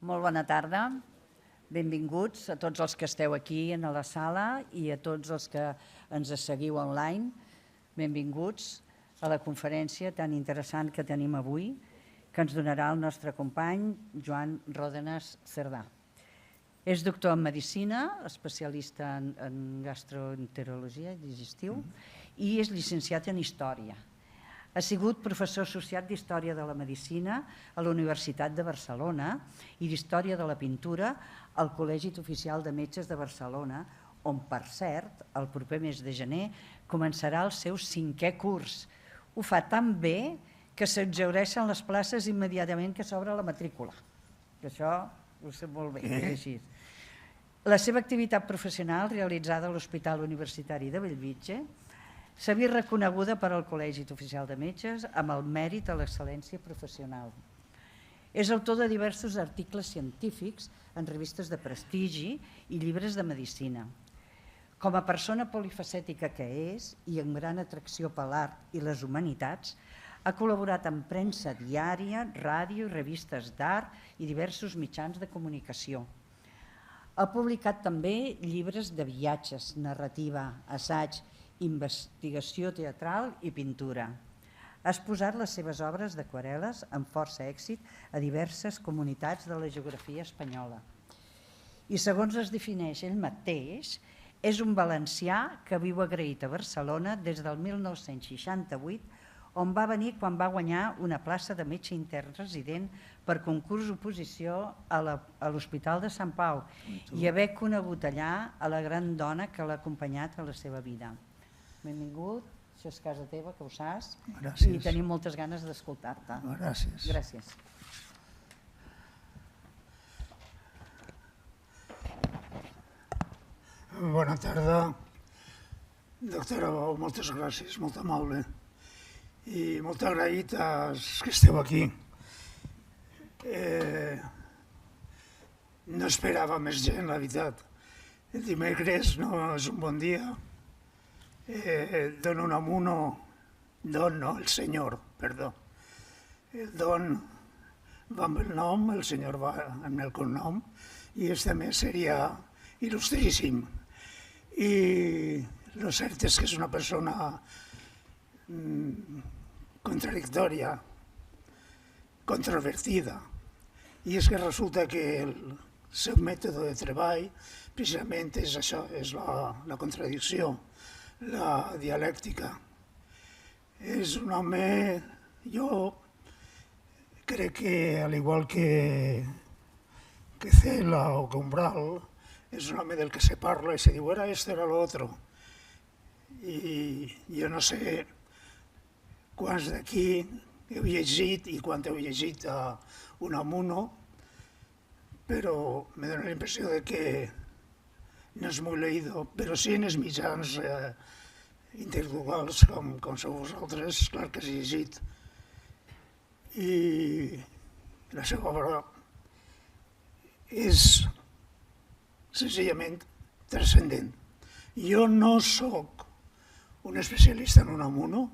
Molt bona tarda. Benvinguts a tots els que esteu aquí a la sala i a tots els que ens seguiu online. Benvinguts a la conferència tan interessant que tenim avui, que ens donarà el nostre company Joan Ròdenas Cerdà. És doctor en Medicina, especialista en gastroenterologia i digestiu i és llicenciat en Història. Ha sigut professor associat d'Història de la Medicina a la Universitat de Barcelona i d'Història de la Pintura al Col·legi Oficial de Metges de Barcelona, on, per cert, el proper mes de gener començarà el seu 5è curs. Ho fa tan bé que s'exhaureixen les places immediatament que s'obre la matrícula. Això ho sé molt bé, és així. La seva activitat professional realitzada a l'Hospital Universitari de Bellvitge s'ha vist reconeguda per al Col·legi Oficial de Metges amb el mèrit a l'excel·lència professional. És autor de diversos articles científics en revistes de prestigi i llibres de medicina. Com a persona polifacètica que és i amb gran atracció per l'art i les humanitats, ha col·laborat en premsa diària, ràdio i revistes d'art i diversos mitjans de comunicació. Ha publicat també llibres de viatges, narrativa, assaig, investigació teatral i pintura. Ha exposat les seves obres d'aquarel·les amb força èxit a diverses comunitats de la geografia espanyola. I segons es defineix ell mateix, és un valencià que viu agraït a Barcelona des del 1968, on va venir quan va guanyar una plaça de metge intern resident per concurs oposició a l'Hospital de Sant Pau i haver conegut allà a la gran dona que l'ha acompanyat a la seva vida. Benvingut, això és casa teva, que ho saps, i tenim moltes ganes d'escoltar-te. Gràcies. Gràcies. Bona tarda. Doctora Bou, moltes gràcies, molt amable. I molt agraït als que esteu aquí. No esperava més gent, la veritat. El dimecres no és un bon dia. Don Unamuno, Don no, el senyor, perdó. El Don va amb el nom, el senyor va amb el cognom, i este més seria il·lustríssim. I el cert és que és una persona contradictòria, controvertida, i és que resulta que el seu mètode de treball precisament és això, és la contradicció, la dialèctica. És un home, jo crec que al igual que Cela o que Umbral, és un home del que se parla i se diu era esto, era lo otro. I jo no sé quants d'aquí heu llegit i quant heu llegit a Unamuno, però me dóna la impressió de que no és molt leído, però sí en els mitjans intel·lectuals com sou vosaltres, clar que has llegit. I la seva obra és senzillament transcendent. Jo no soc un especialista en Unamuno,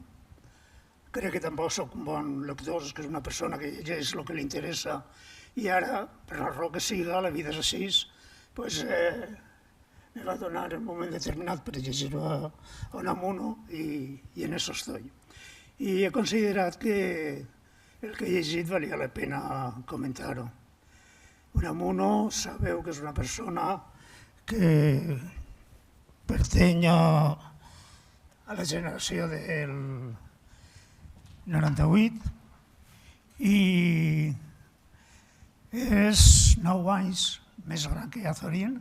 crec que tampoc soc un bon lector, que és una persona que llegeix el que li interessa, i ara, per la raó que siga, la vida és així, doncs me va donar un moment determinat per llegir-ho a Unamuno i en això estoy. I he considerat que el que he llegit valia la pena comentar-ho. Unamuno sabeu que és una persona que pertany a la generació del 98 i és 9 anys més gran que Azorín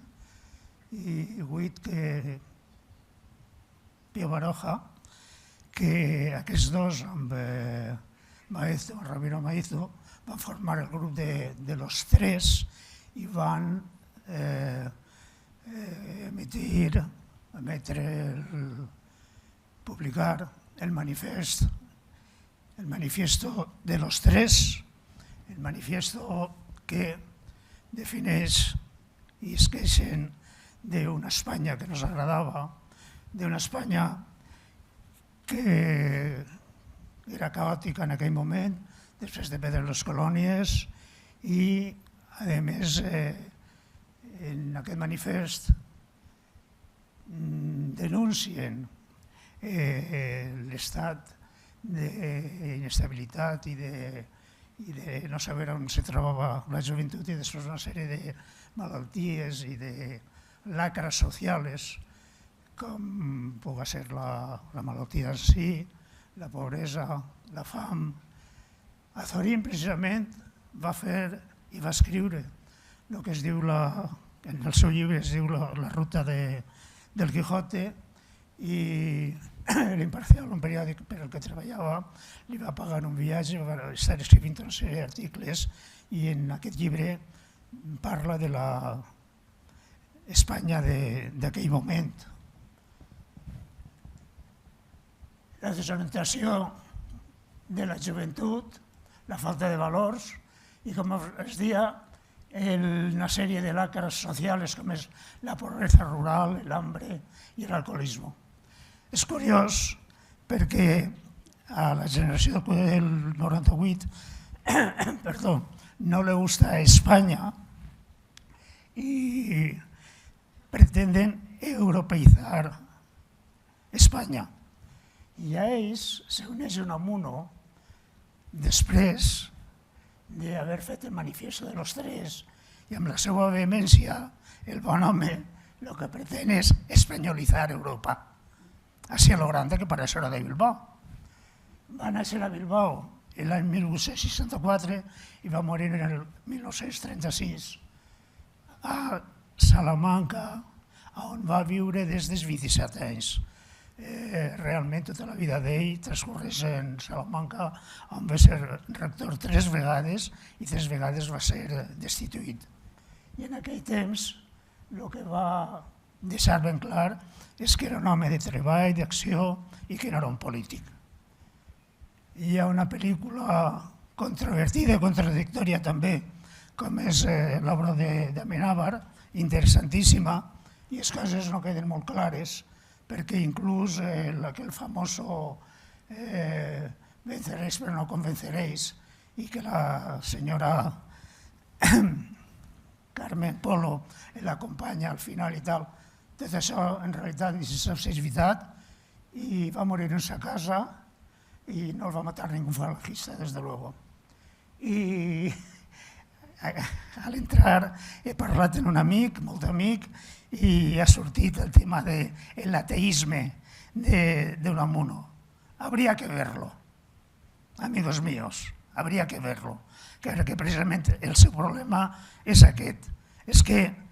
i 8 que Pío Baroja, que aquests dos amb Ramiro Maeztu van formar el grup de los tres i van publicar el manifiesto de los tres, el manifiesto que defineix i es queixen d'una Espanya que no s'agradava, d'una Espanya que era caòtica en aquell moment, després de perdre les colònies, i A més, en aquest manifest denuncien l'estat d'inestabilitat i de no saber on se trobava la joventut i després una sèrie de malalties i de lacres socials com pugui ser la malaltia en si, la pobresa, la fam. Azorín precisament va fer i va escriure el que es diu, en el seu llibre es diu la ruta del Quijote, i l'Imparcial, un periòdic per al que treballava, li va pagar un viatge, va estar escrivint una sèrie d'articles i en aquest llibre parla de l'Espanya d'aquell moment. La desorientació de la joventut, la falta de valors i, com es deia, una sèrie de lacres socials com és la pobresa rural, l'hambre i l'alcoholisme. És curiós perquè a la generació del 98 no le gusta España y pretenden europeizar España. I a ells s'uneixen amb uno després d'haver fet el manifiesto de los tres i amb la seva vehemència el bon home el que pretén és espanyolitzar Europa. Així a lo grande que para eso era de Bilbao. Va néixer a Bilbao l'any 1864 i va morir en el 1936 a Salamanca, on va viure des dels 27 anys. Realment tota la vida d'ell transcorreix en Salamanca, on va ser rector 3 vegades i 3 vegades va ser destituït. I en aquell temps el que va deixar ben clar és que era un home de treball, d'acció i que no era un polític. Hi ha una pel·lícula controvertida i contradictòria també, com és l'obra d'Amenábar, interessantíssima, i les coses no queden molt clares, perquè inclús aquell famós venceréis però no convenceréis, i que la senyora Carmen Polo l'acompanya al final i tal, tot això en realitat ni se sap si és veritat, i va morir en sa casa i no el va matar ningú falangista, des de luego. I a l'entrar he parlat amb un amic, molt amic, y ha sortit el tema del ateísme de Unamuno. Habría que verlo, amigos míos, habría que verlo, que precisament el seu problema és aquest, és que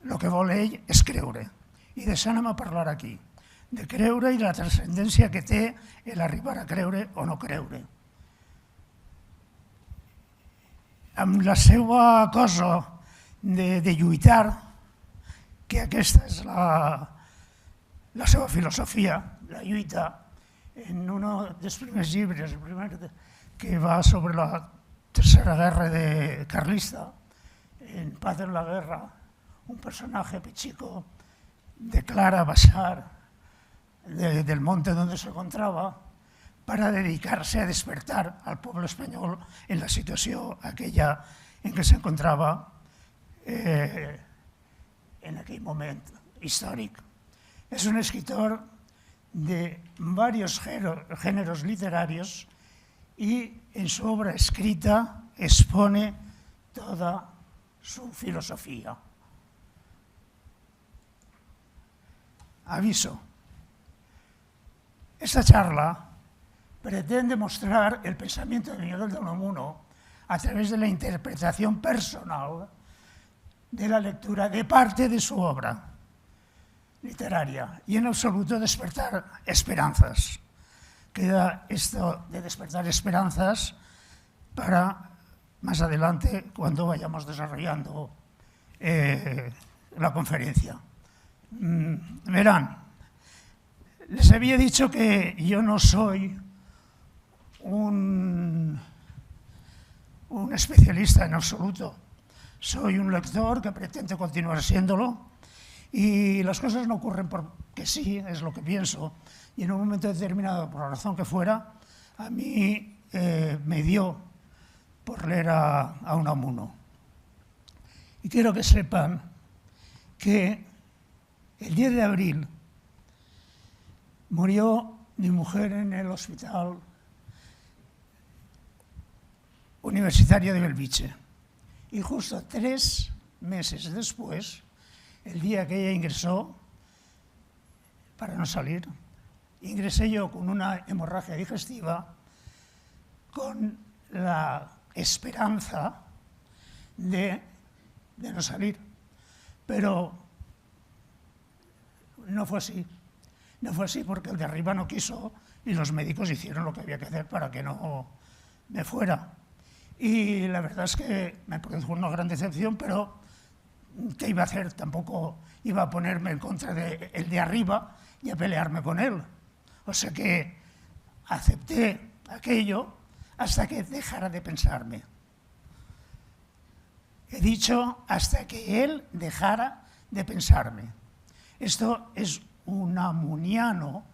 el que vol ell és creure. I d'això anem a parlar aquí, de creure i la transcendència que té l'arribar a creure o no creure. Amb la seva cosa de lluitar, que aquesta és la seva filosofia, la lluita, en un dels primers llibres, el primer que va sobre la Tercera Guerra carlista, en Paz en la Guerra, un personaje chico declara bajar del monte donde se encontraba para dedicarse a despertar al pueblo español en la situació aquella en què s'encontrava en aquell moment històric. És un escritor de varios géneros literarios y en su obra escrita expone toda su filosofía. Aviso. Esta charla pretende mostrar el pensamiento de Miguel de Unamuno a través de la interpretación personal de la lectura de parte de su obra literaria y en absoluto despertar esperanzas. Queda esto de despertar esperanzas para más adelante cuando vayamos desarrollando la conferencia. Verán, les había dicho que yo no soy un especialista en absoluto. Soy un lector que pretende continuar siéndolo y las cosas no ocurren porque sí, es lo que pienso. Y en un momento determinado, por la razón que fuera, a mí me dio por leer a Unamuno. Y quiero que sepan que el 10 de abril murió mi mujer en el hospital universitario de Belviche. Y justo 3 meses después, el día que ella ingresó, para no salir, ingresé yo con una hemorragia digestiva, con la esperanza de no salir. Pero no fue así. No fue así porque el de arriba no quiso y los médicos hicieron lo que había que hacer para que no me fuera. Y la verdad es que me produjo una gran decepción, pero ¿qué iba a hacer? Tampoco iba a ponerme en contra del de arriba y a pelearme con él. O sea que acepté aquello hasta que dejara de pensarme. He dicho hasta que él dejara de pensarme. Esto es un amuniano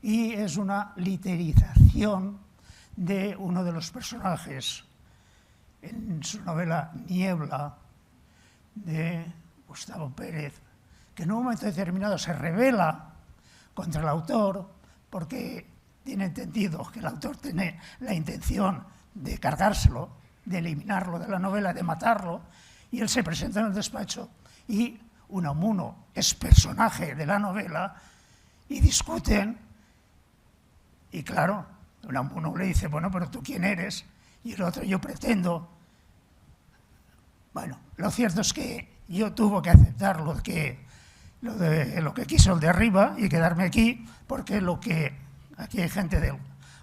y es una literización de uno de los personajes en su novela Niebla, de Gustavo Pérez, que en un momento determinado se rebela contra el autor porque tiene entendido que el autor tiene la intención de cargárselo, de eliminarlo de la novela, de matarlo, y él se presenta en el despacho y Unamuno es personaje de la novela y discuten. Y claro, Unamuno le dice, bueno, pero ¿tú quién eres? Y el otro, yo pretendo. Bueno, lo cierto es que yo tuve que aceptar lo que quiso el de arriba y quedarme aquí, porque aquí hay gente del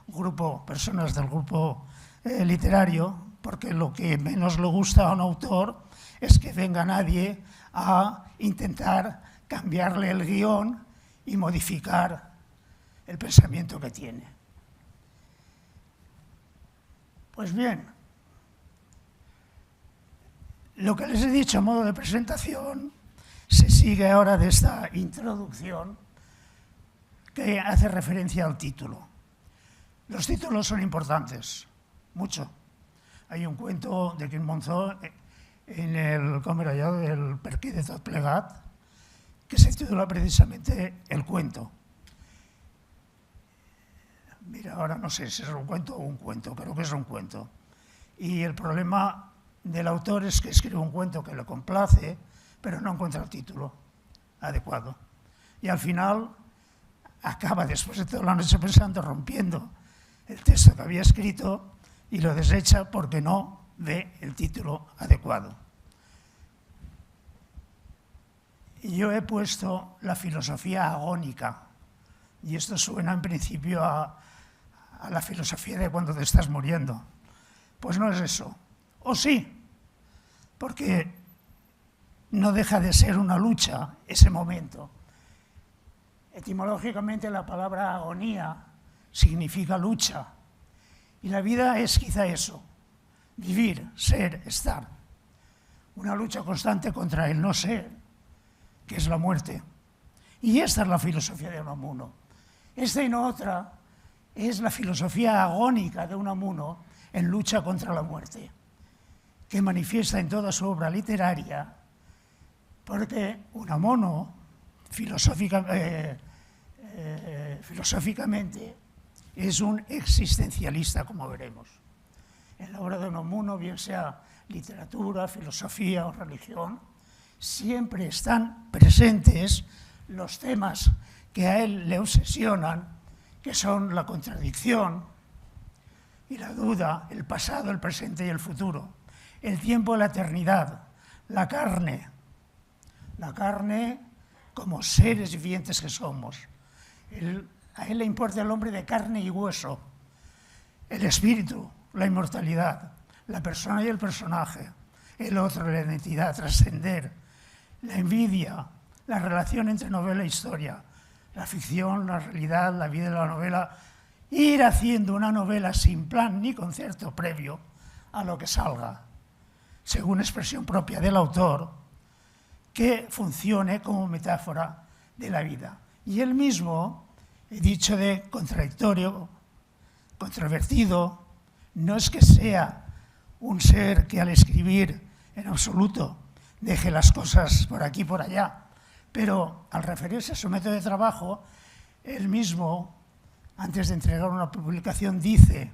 grupo, personas del grupo literario, porque lo que menos le gusta a un autor es que venga nadie a intentar cambiarle el guión y modificar el pensamiento que tiene. Pues bien, lo que les he dicho a modo de presentación se sigue ahora de esta introducción que hace referencia al título. Los títulos son importantes, mucho. Hay un cuento de Quim Monzó en el Comerallado del Per què de tot plegat, que se titula precisamente El cuento. Mira, ahora no sé si es un cuento o un cuento, creo que es un cuento. Y el problema del autor es que escribe un cuento que le complace, pero no encuentra el título adecuado. Y al final acaba, después de toda la noche pensando, rompiendo el texto que había escrito y lo desecha porque no ve el título adecuado. Y yo he puesto la filosofía agónica, y esto suena en principio a la filosofía de cuando te estás muriendo. Pues no es eso. O sí, porque no deja de ser una lucha ese momento. Etimológicamente la palabra agonía significa lucha. Y la vida es quizá eso, vivir, ser, estar. Una lucha constante contra el no ser, que es la muerte. Y esta es la filosofía de Unamuno. Esta y no otra es la filosofía agónica de Unamuno en lucha contra la muerte, que manifiesta en toda su obra literaria, porque Unamuno, filosóficamente, es un existencialista, como veremos. En la obra de Unamuno, bien sea literatura, filosofía o religión, siempre están presentes los temas que a él le obsesionan, que son la contradicción y la duda, el pasado, el presente y el futuro, el tiempo y la eternidad, la carne como seres vivientes que somos. A él le importa el hombre de carne y hueso, el espíritu, la inmortalidad, la persona y el personaje, el otro, la identidad, trascender, la envidia, la relación entre novela e historia, la ficción, la realidad, la vida de la novela, ir haciendo una novela sin plan ni concepto previo a lo que salga, según expresión propia del autor, que funcione como metáfora de la vida. Y él mismo, he dicho de contradictorio, controvertido, no es que sea un ser que al escribir en absoluto deje las cosas por aquí y por allá. Pero al referirse a su método de trabajo, él mismo, antes de entregar una publicación, dice: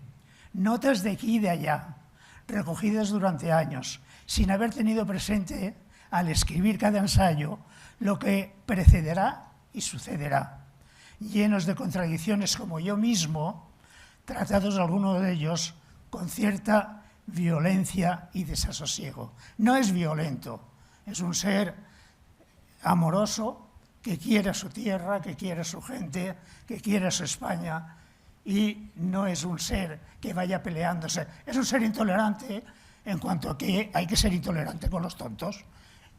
notas de aquí y de allá, recogidas durante años, sin haber tenido presente, al escribir cada ensayo, lo que precederá y sucederá, llenos de contradicciones como yo mismo, tratados algunos de ellos con cierta violencia y desasosiego. No es violento, es un ser amoroso que quiere a su tierra, que quiere a su gente, que quiere a su España, y no es un ser que vaya peleándose. Es un ser intolerante en cuanto a que hay que ser intolerante con los tontos.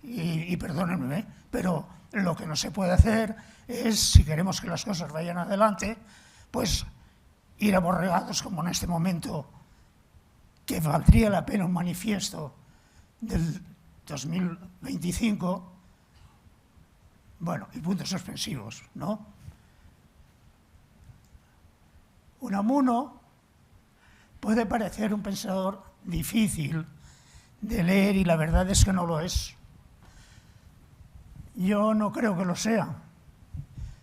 Y perdónenme, pero lo que no se puede hacer es, si queremos que las cosas vayan adelante, pues ir aborregados como en este momento, que valdría la pena un manifiesto del 2025, bueno, y puntos suspensivos, ¿no? Unamuno puede parecer un pensador difícil de leer y la verdad es que no lo es. Yo no creo que lo sea,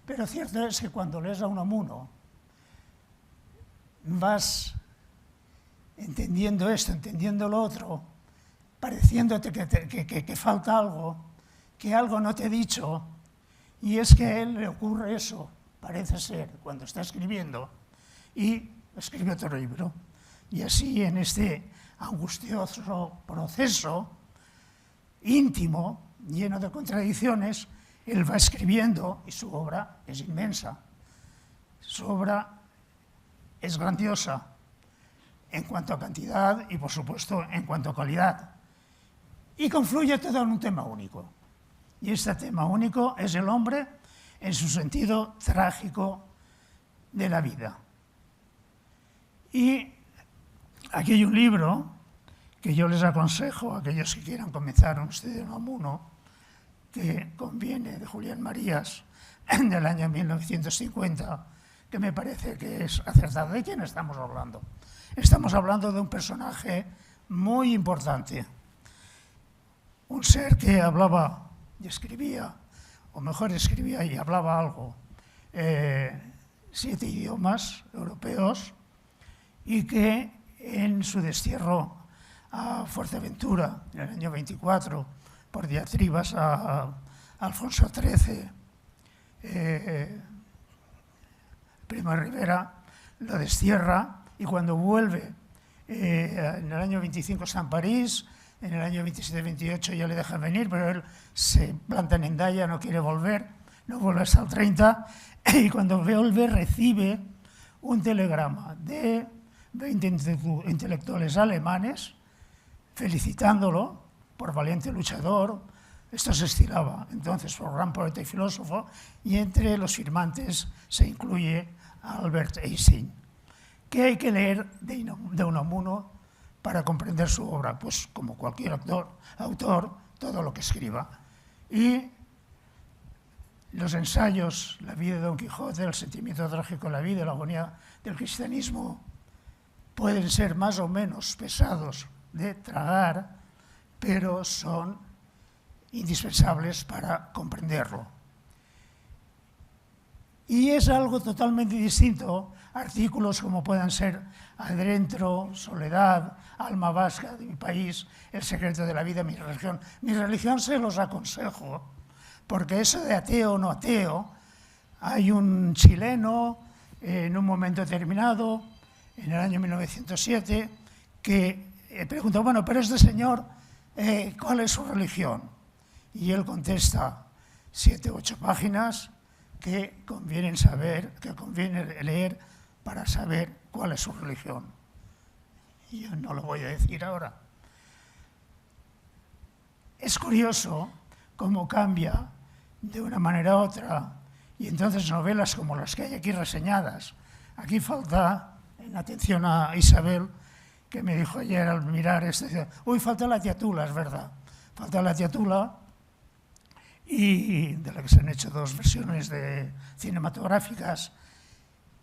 pero cierto es que cuando lees a Unamuno vas entendiendo esto, entendiendo lo otro, pareciéndote que falta algo, que algo no te he dicho, y es que a él le ocurre eso, parece ser, cuando está escribiendo, y escribe otro libro. Y así, en este angustioso proceso íntimo, lleno de contradicciones, él va escribiendo y su obra es inmensa. Su obra es grandiosa en cuanto a cantidad y, por supuesto, en cuanto a calidad. Y confluye todo en un tema único. Y este tema único es el hombre en su sentido trágico de la vida. Y aquí hay un libro que yo les aconsejo a aquellos que quieran comenzar un estudio de Unamuno, que conviene, de Julián Marías, del año 1950, que me parece que es acertado. ¿De quién estamos hablando? Estamos hablando de un personaje muy importante, un ser que hablaba y escribía, o mejor escribía y hablaba algo, 7 idiomas europeos, y que en su destierro a Fuerteventura, en el año 24, por diatribas a Alfonso XIII, Primo de Rivera lo destierra, y cuando vuelve, en el año 25 está en París, en el año 27-28 ya le dejan venir, pero él se planta en Hendaya, no quiere volver, no vuelve hasta el 30, y cuando vuelve recibe un telegrama de 20 intelectuales alemanes felicitándolo por valiente luchador. Esto se estilaba entonces por gran poeta y filósofo, y entre los firmantes se incluye a Albert Einstein. ¿Qué hay que leer de Unamuno para comprender su obra? Pues como cualquier autor, todo lo que escriba. Y los ensayos, la vida de Don Quijote, el sentimiento trágico de la vida, la agonía del cristianismo, pueden ser más o menos pesados de tragar, pero son indispensables para comprenderlo. Y es algo totalmente distinto a artículos como puedan ser Adentro, Soledad, Alma Vasca de mi país, El secreto de la vida, mi religión. Mi religión se los aconsejo, porque eso de ateo o no ateo, hay un chileno en un momento determinado, en el año 1907, que pregunta, bueno, pero este señor, ¿cuál es su religión? Y él contesta 7 u 8 páginas que conviene leer para saber cuál es su religión. Y yo no lo voy a decir ahora. Es curioso cómo cambia de una manera a otra, y entonces novelas como las que hay aquí reseñadas. Aquí falta, en atención a Isabel, que me dijo ayer al mirar uy, falta la tía Tula, es verdad. Falta la tía Tula, y de la que se han hecho 2 versiones cinematográficas,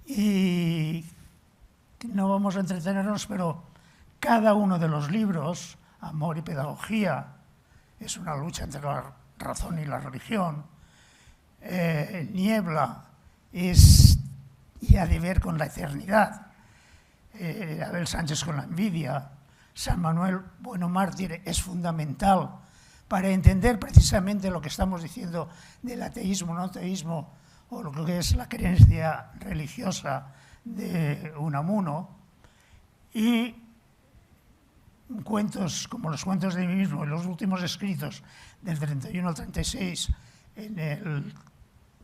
y no vamos a entretenernos, pero cada uno de los libros, Amor y Pedagogía, es una lucha entre la razón y la religión. Niebla es ya de ver con la eternidad. Abel Sánchez con la envidia. San Manuel Bueno Mártir es fundamental para entender precisamente lo que estamos diciendo del ateísmo, no ateísmo, o lo que es la creencia religiosa de Unamuno. Y cuentos como los cuentos de mí mismo y los últimos escritos del 31 al 36 en el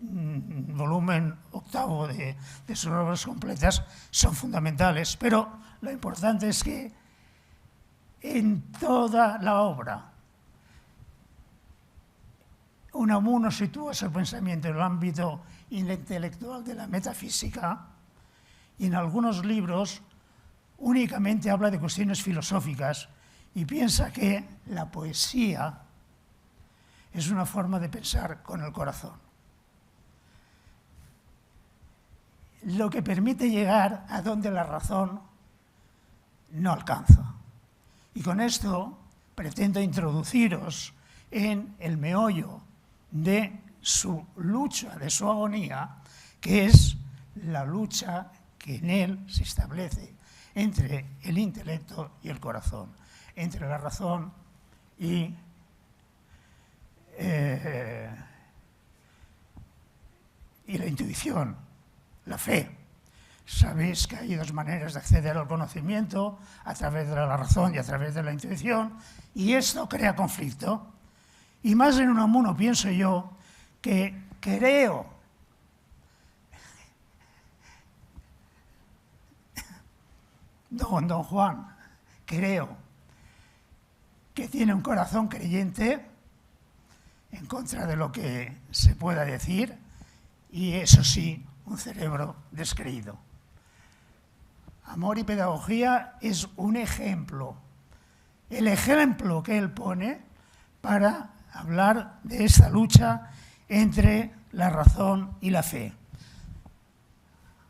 volumen octavo de sus obras completas son fundamentales, pero lo importante es que en toda la obra Unamuno sitúa su pensamiento en el ámbito intelectual de la metafísica y en algunos libros únicamente habla de cuestiones filosóficas y piensa que la poesía es una forma de pensar con el corazón, lo que permite llegar a donde la razón no alcanza. Y con esto pretendo introduciros en el meollo de su lucha, de su agonía, que es la lucha que en él se establece entre el intelecto y el corazón, entre la razón y la intuición, la fe. Sabéis que hay dos maneras de acceder al conocimiento, a través de la razón y a través de la intuición, y esto crea conflicto. Y más en Unamuno pienso yo que creo don Juan, creo que tiene un corazón creyente en contra de lo que se pueda decir y, eso sí, un cerebro descreído. Amor y pedagogía es un ejemplo, el ejemplo que él pone para hablar de esta lucha entre la razón y la fe.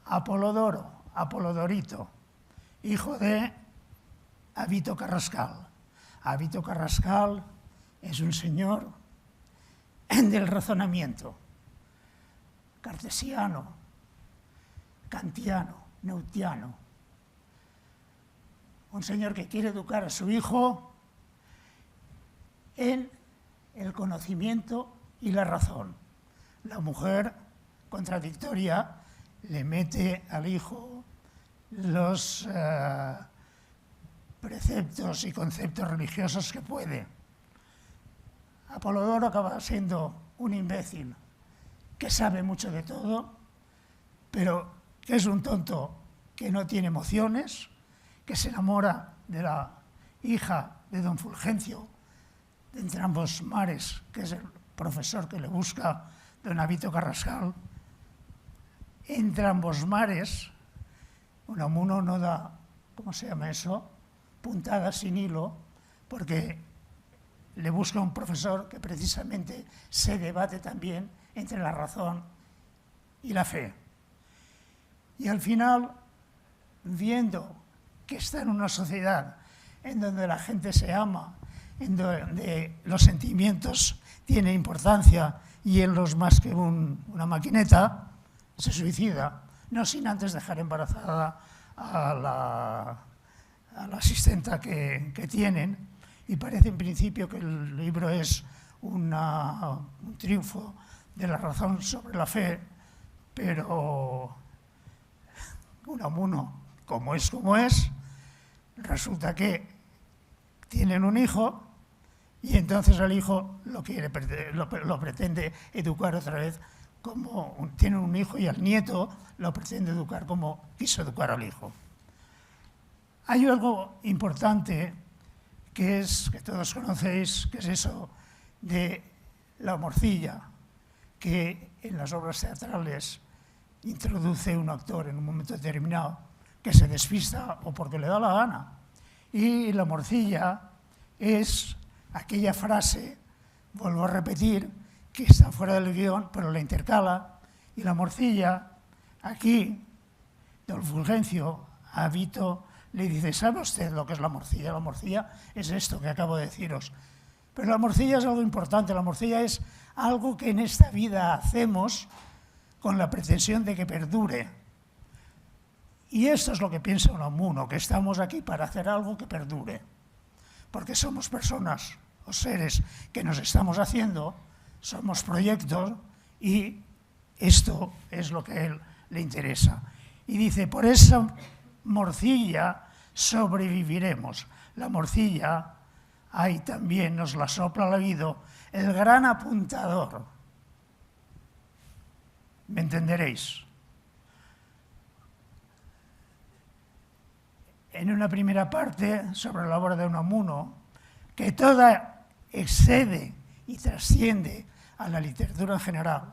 Apolodorito, hijo de Avito Carrascal. Avito Carrascal es un señor del razonamiento, cartesiano, kantiano, neutiano. Un señor que quiere educar a su hijo en el conocimiento y la razón. La mujer, contradictoria, le mete al hijo los preceptos y conceptos religiosos que puede. Apolodoro acaba siendo un imbécil que sabe mucho de todo, pero que es un tonto que no tiene emociones, que se enamora de la hija de don Fulgencio de Entrambos Mares, que es el profesor que le busca don Avito Carrascal. Entrambos Mares, Unamuno no da, ¿cómo se llama eso?, puntadas sin hilo, porque le busca un profesor que precisamente se debate también entre la razón y la fe. Y al final, viendo que está en una sociedad en donde la gente se ama, en donde los sentimientos tienen importancia y él no es más que una maquineta, se suicida, no sin antes dejar embarazada a la asistenta que tienen, y parece en principio que el libro es un triunfo de la razón sobre la fe, pero Unamuno, como es, resulta que tienen un hijo y entonces el hijo lo pretende educar otra vez como tienen un hijo, y al nieto lo pretende educar como quiso educar al hijo. Hay algo importante que todos conocéis, que es eso de la morcilla, que en las obras teatrales introduce un actor en un momento determinado que se despista o porque le da la gana. Y la morcilla es aquella frase, vuelvo a repetir, que está fuera del guión, pero la intercala. Y la morcilla, aquí, don Fulgencio a Avito le dice: ¿sabe usted lo que es la morcilla? La morcilla es esto que acabo de deciros. Pero la morcilla es algo importante, la morcilla es algo que en esta vida hacemos con la pretensión de que perdure. Y esto es lo que piensa Unamuno, que estamos aquí para hacer algo que perdure. Porque somos personas o seres que nos estamos haciendo, somos proyectos y esto es lo que a él le interesa. Y dice, por esa morcilla sobreviviremos. La morcilla, ahí también nos la sopla al oído el gran apuntador. ¿Me entenderéis? En una primera parte, sobre la obra de Unamuno, que toda excede y trasciende a la literatura en general.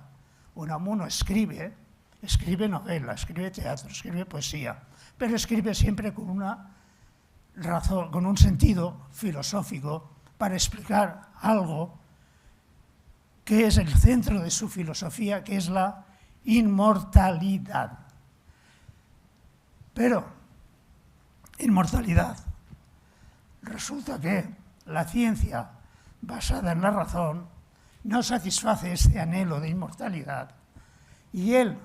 Unamuno escribe novela, escribe teatro, escribe poesía, pero escribe siempre con una razón, con un sentido filosófico para explicar algo que es el centro de su filosofía, que es la inmortalidad. Pero, inmortalidad. Resulta que la ciencia, basada en la razón, no satisface este anhelo de inmortalidad. Y él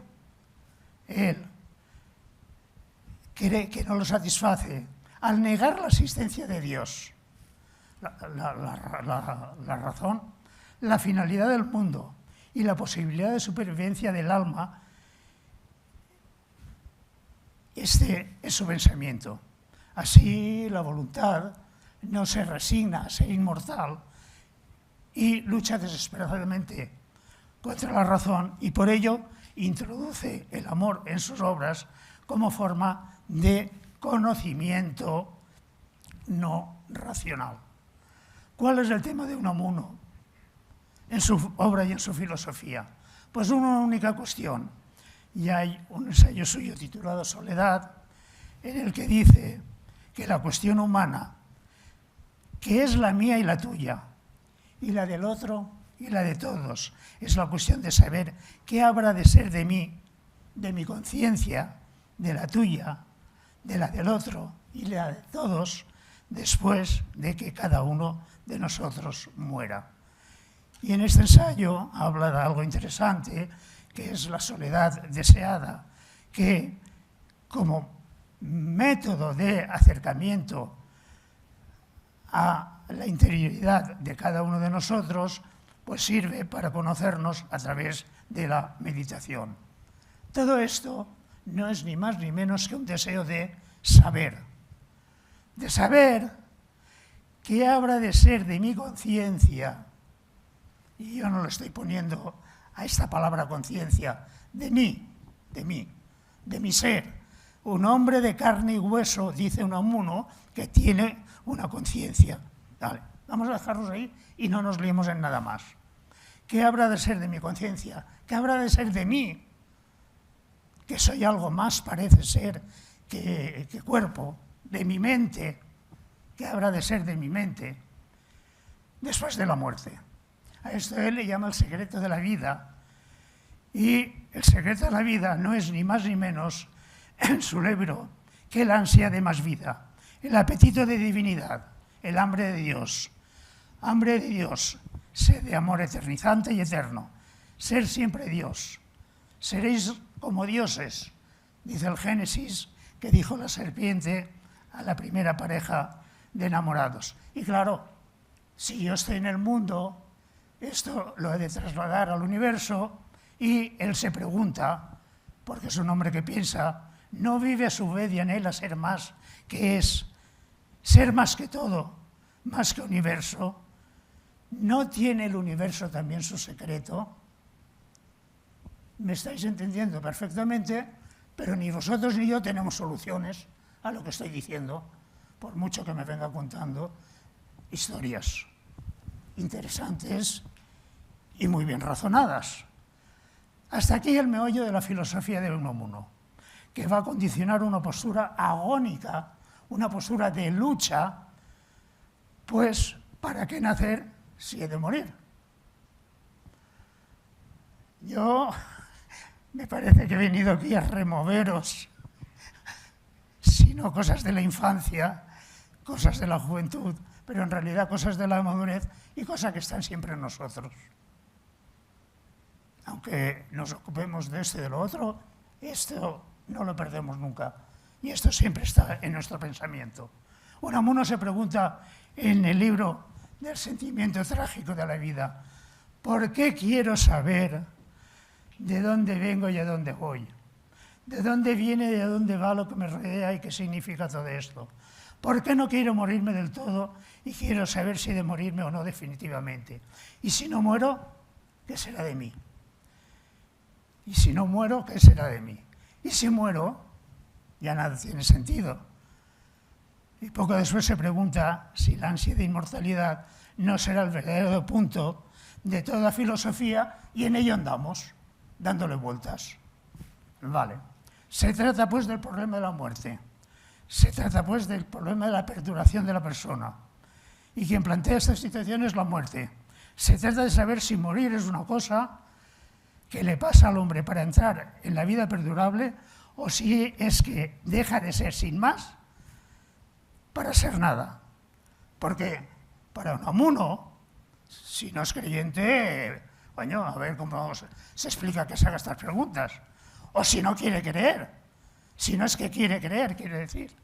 cree que no lo satisface al negar la existencia de Dios. La razón, la finalidad del mundo y la posibilidad de supervivencia del alma, este es su pensamiento. Así la voluntad no se resigna a ser inmortal y lucha desesperadamente contra la razón y por ello introduce el amor en sus obras como forma de conocimiento no racional. ¿Cuál es el tema de Unamuno en su obra y en su filosofía? Pues una única cuestión. Y hay un ensayo suyo titulado Soledad, en el que dice que la cuestión humana, que es la mía y la tuya, y la del otro y la de todos, es la cuestión de saber qué habrá de ser de mí, de mi conciencia, de la tuya, de la del otro y la de todos, después de que cada uno de nosotros muera. Y en este ensayo habla de algo interesante, que es la soledad deseada, que como método de acercamiento a la interioridad de cada uno de nosotros, pues sirve para conocernos a través de la meditación. Todo esto no es ni más ni menos que un deseo de saber qué habrá de ser de mi conciencia, y yo no lo estoy poniendo a esta palabra conciencia, de mi ser. Un hombre de carne y hueso, dice Unamuno, que tiene una conciencia. Vale, vamos a dejarlos ahí y no nos liemos en nada más. ¿Qué habrá de ser de mi conciencia? ¿Qué habrá de ser de mí? Que soy algo más, parece ser, que cuerpo, de mi mente. ¿Qué habrá de ser de mi mente después de la muerte? A esto él le llama el secreto de la vida. Y el secreto de la vida no es ni más ni menos, en su libro, que el ansia de más vida, el apetito de divinidad, el hambre de Dios. Hambre de Dios, sed de amor eternizante y eterno, ser siempre Dios. Seréis como dioses, dice el Génesis, que dijo la serpiente a la primera pareja de enamorados. Y claro, si yo estoy en el mundo, esto lo he de trasladar al universo, y él se pregunta, porque es un hombre que piensa, no vive a su vez y anhela ser más, que es ser más que todo, más que universo. ¿No tiene el universo también su secreto? Me estáis entendiendo perfectamente, pero ni vosotros ni yo tenemos soluciones a lo que estoy diciendo, por mucho que me venga contando historias interesantes y muy bien razonadas. Hasta aquí el meollo de la filosofía de Unamuno, que va a condicionar una postura agónica, una postura de lucha, pues ¿para qué nacer si he de morir? Yo me parece que he venido aquí a removeros, si no cosas de la infancia, cosas de la juventud, pero en realidad cosas de la madurez y cosas que están siempre en nosotros. Aunque nos ocupemos de esto y de lo otro, esto no lo perdemos nunca. Y esto siempre está en nuestro pensamiento. Unamuno se pregunta en el libro del sentimiento trágico de la vida, ¿por qué quiero saber de dónde vengo y a dónde voy? ¿De dónde viene y a dónde va lo que me rodea y qué significa todo esto? ¿Por qué no quiero morirme del todo y quiero saber si he de morirme o no definitivamente? Y si no muero, ¿qué será de mí? Y si no muero, ¿qué será de mí? Y si muero, ya nada tiene sentido. Y poco después se pregunta si la ansia de inmortalidad no será el verdadero punto de toda filosofía, y en ello andamos, dándole vueltas. Vale. Se trata pues del problema de la muerte. Se trata pues del problema de la perduración de la persona. Y quien plantea esta situación es la muerte. Se trata de saber si morir es una cosa que le pasa al hombre para entrar en la vida perdurable, o si es que deja de ser sin más para ser nada. Porque para Unamuno, si no es creyente, bueno, a ver cómo se explica que se haga estas preguntas. O si no quiere creer. Si no es que quiere creer, quiere decir.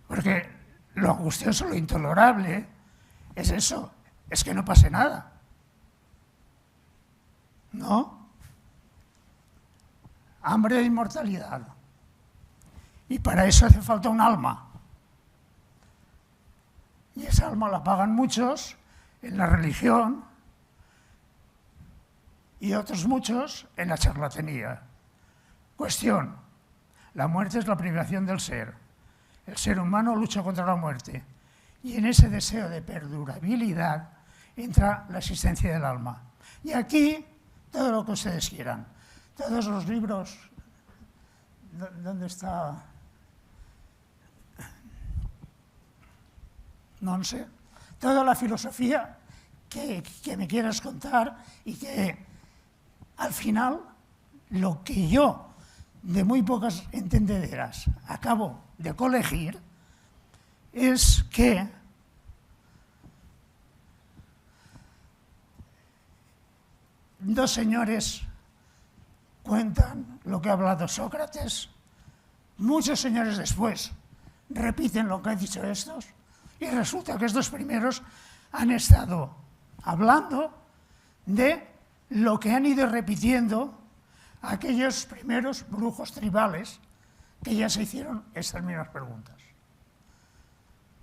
Porque lo angustioso, lo intolerable, es eso, es que no pase nada. ¿No? Hambre de inmortalidad. Y para eso hace falta un alma. Y esa alma la pagan muchos en la religión y otros muchos en la charlatanería. Cuestión: la muerte es la privación del ser. El ser humano lucha contra la muerte. Y en ese deseo de perdurabilidad entra la existencia del alma. Y aquí, todo lo que ustedes quieran. Todos los libros. ¿Dónde está? No sé. Toda la filosofía que me quieras contar, y que al final lo que yo, de muy pocas entendederas, acabo de colegir, es que dos señores cuentan lo que ha hablado Sócrates, muchos señores después repiten lo que han dicho estos, y resulta que estos primeros han estado hablando de lo que han ido repitiendo aquellos primeros brujos tribales que ya se hicieron estas mismas preguntas.